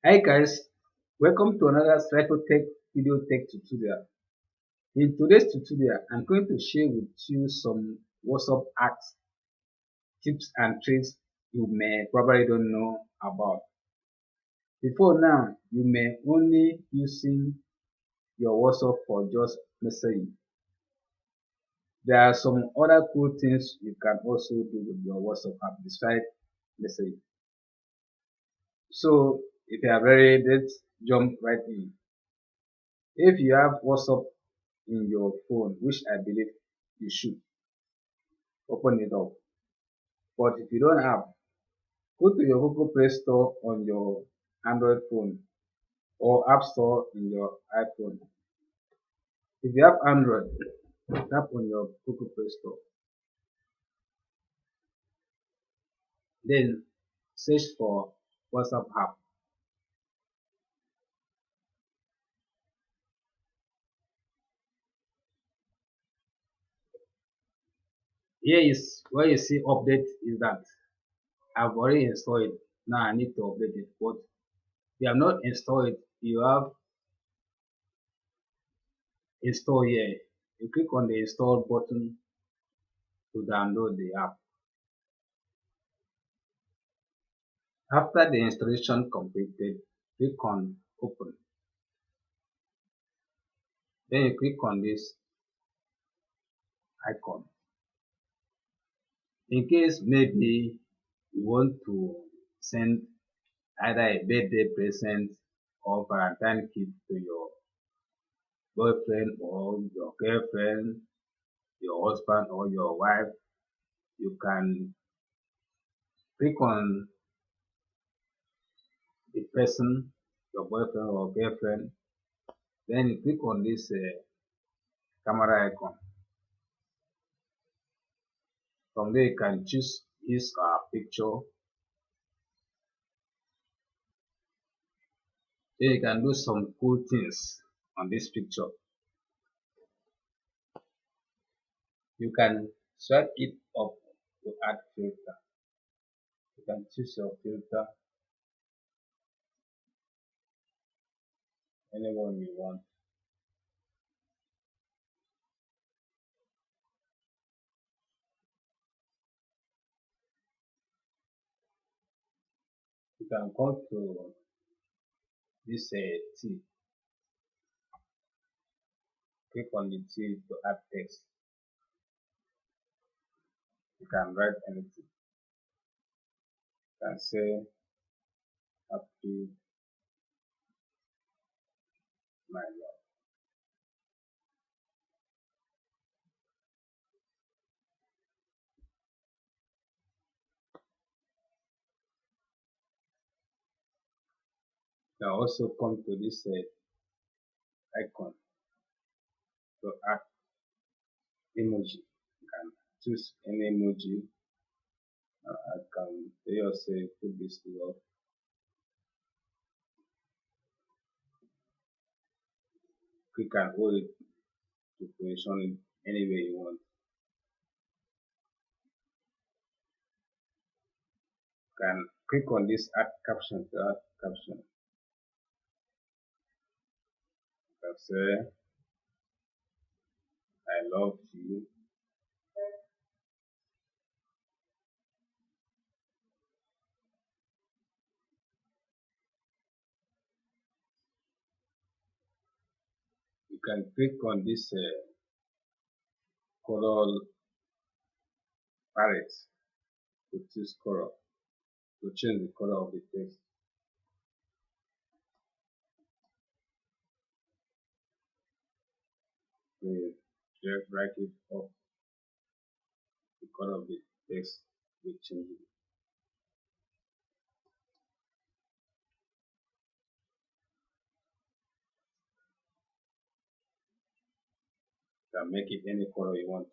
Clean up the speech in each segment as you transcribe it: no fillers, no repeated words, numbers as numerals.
Hi guys, welcome to another Cytotech video tech tutorial. In today's tutorial, I'm going to share with you some WhatsApp hacks, tips and tricks you may probably don't know about. Before now, you may only using your WhatsApp for just messaging. There are some other cool things you can also do with your WhatsApp app besides messaging. So if you are ready, let's jump right in. If you have WhatsApp in your phone, which I believe you should, open it up. But if you don't have, go to your Google Play Store on your Android phone or App Store in your iPhone. If you have Android, tap on your Google Play Store. Then search for WhatsApp app. Here is where you see update is that I've already installed it. Now I need to update it. But if you have not installed it, you have install here. You click on the install button to download the app. After the installation completed, click on open. Then you click on this icon. In case maybe you want to send either a birthday present or Valentine gift to your boyfriend or your girlfriend, your husband or your wife, you can click on the person, your boyfriend or girlfriend, then you click on this camera icon. From there you can choose his picture. Then you can do some cool things on this picture. You can swipe it up to add filter. You can choose your filter, anyone you want. You can come to this T, click on the T to add text. You can write anything. You can say happy my love. You can also come to this icon to add emoji. You can choose any emoji. I can say put this love. Click and hold it to position it any way you want. You can click on this add caption to add caption. You can say I love you. You can click on this color palette to choose color, to change the color of the text. You just drag it up, the color of the text will change. You can make it any color you want.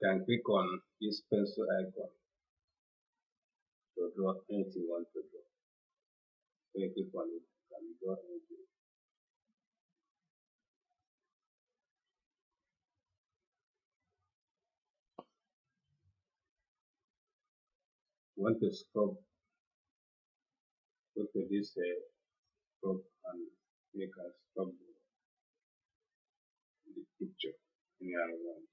You can click on this pencil icon to draw anything you want to draw. When you click on it, you can draw anything. want to scrub, go to this scrub and you can scrub the picture anyhow you want.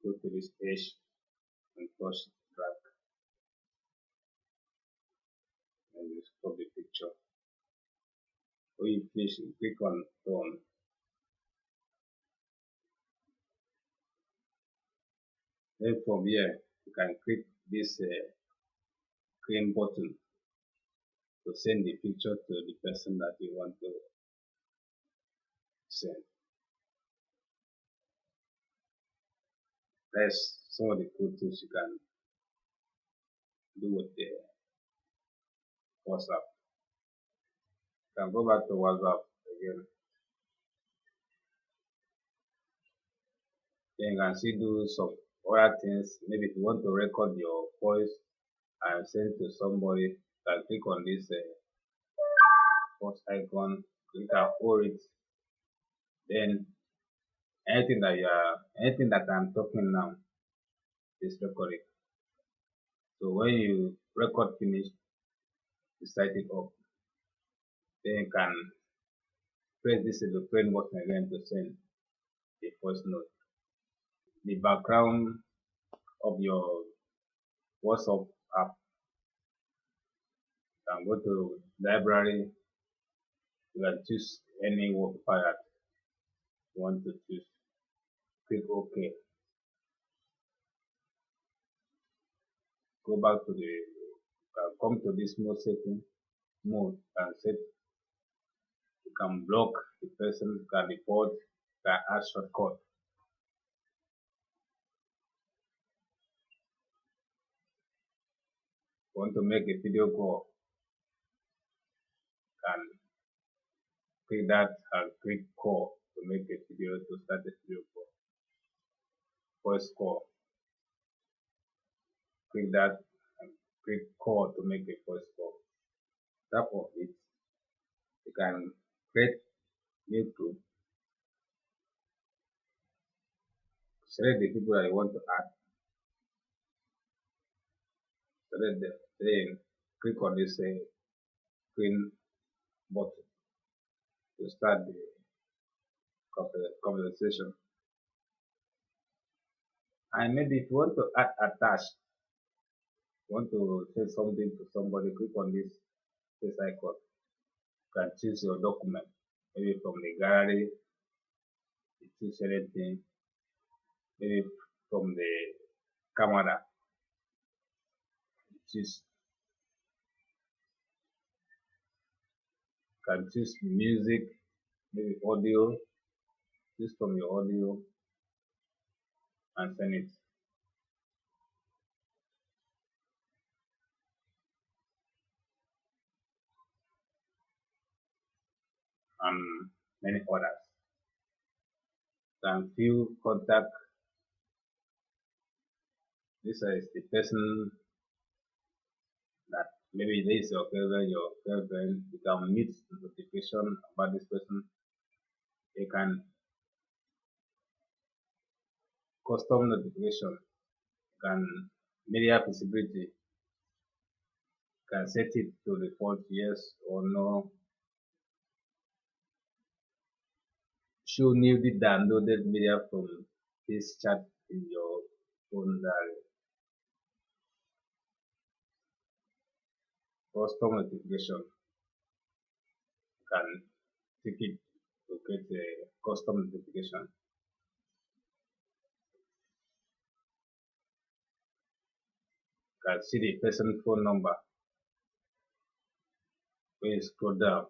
Go to this page and push drag and you scrub the picture. Or you please click on tone. Then from here you can click this green button to send the picture to the person that you want to send. That's some of the cool things you can do with the WhatsApp. You can go back to WhatsApp again. Then you can see do some other things. Maybe if you want to record your voice and send to somebody, you can click on this voice icon, click and hold it. Then anything that I'm talking now is recorded. So when you record finish, you set it up. Then you can press this aeroplane button again to send the voice note. The background of your WhatsApp app, you can go to library, you can choose any work file you want to choose. Click OK. Go back to the come to this mode setting mode and set. You can block the person, you can report, you can add shortcut. Want to make a video call, can click that and click call to make a video to start a video call. Voice call, click that and click call to make a voice call. Tap on it. You can create new group. Select the people that you want to add. Select them. Then click on this green button to start the conversation. And maybe if you want to add attach, you want to say something to somebody, click on this icon. You can choose your document, maybe from the gallery, you choose anything, maybe from the camera, you choose. You can choose music, maybe audio, choose from your audio and send it. And many others. You can view contact. This is the person that maybe this is your girlfriend. You can meet notification about this person. You can custom notification. You can media visibility. You can set it to default yes or no. Show newly downloaded media from this chat in your phone diary. Custom notification. You can tick it to get a custom notification. You can see the person phone number. When you scroll down,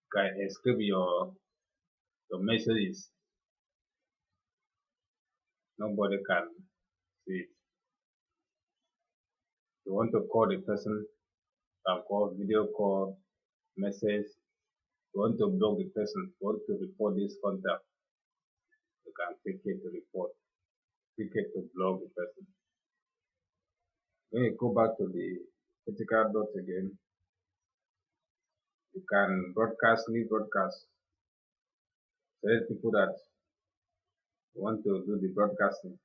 you can escape your messages. Nobody can see it. You want to call the person, you can call, video call, message. You want to block the person, you want to report this contact, you can click it to report, click it to block the person. When you go back to the vertical dot again, You can broadcast, leave broadcast, select people that want to do the broadcasting.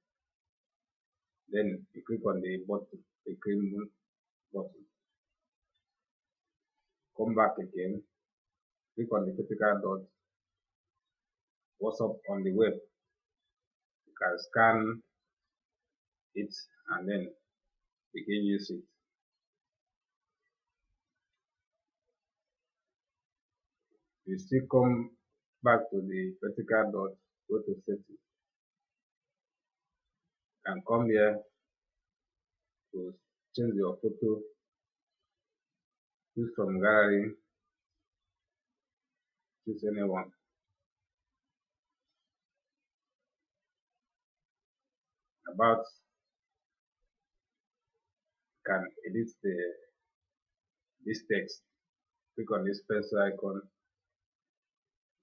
Then you click on the button, the green button. Come back again, click on the critical dot, WhatsApp on the web. You can scan it and then begin use it. You still come back to the vertical dot, go to settings, and come here to change your photo, choose from gallery, choose anyone. About, can edit this text. Click on this pencil icon,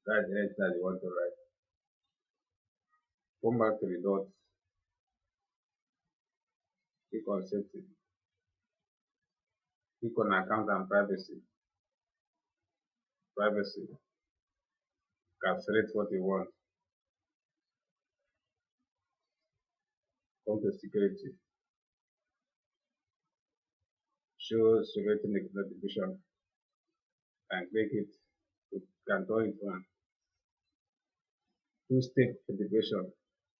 write anything that you want to write. Come back to the dots, click on settings, click on account and privacy. Privacy, can select what you want. Come to security, show security notification, and click it. You can turn it on. Two-step authentication,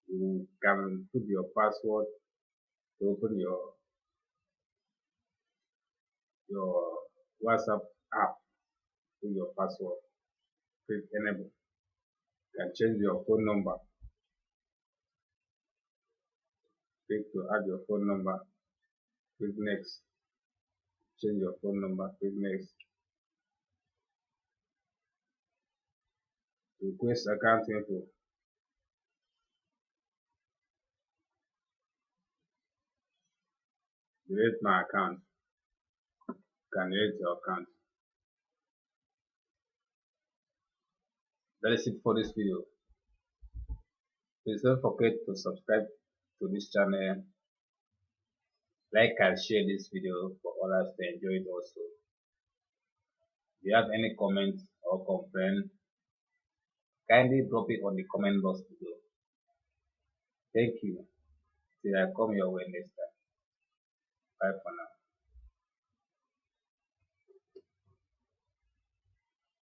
you can put your password to open your WhatsApp app to your password. Click enable. You can change your phone number. Click to add your phone number. Click next. Change your phone number. Click next. Request account info. Delete my account. You can delete your account. That is it for this video. Please don't forget to subscribe to this channel, like and share this video for others to enjoy it also. If you have any comments or complaint, kindly drop it on the comment box below. Thank you. Till I come your way next time. Bye for now.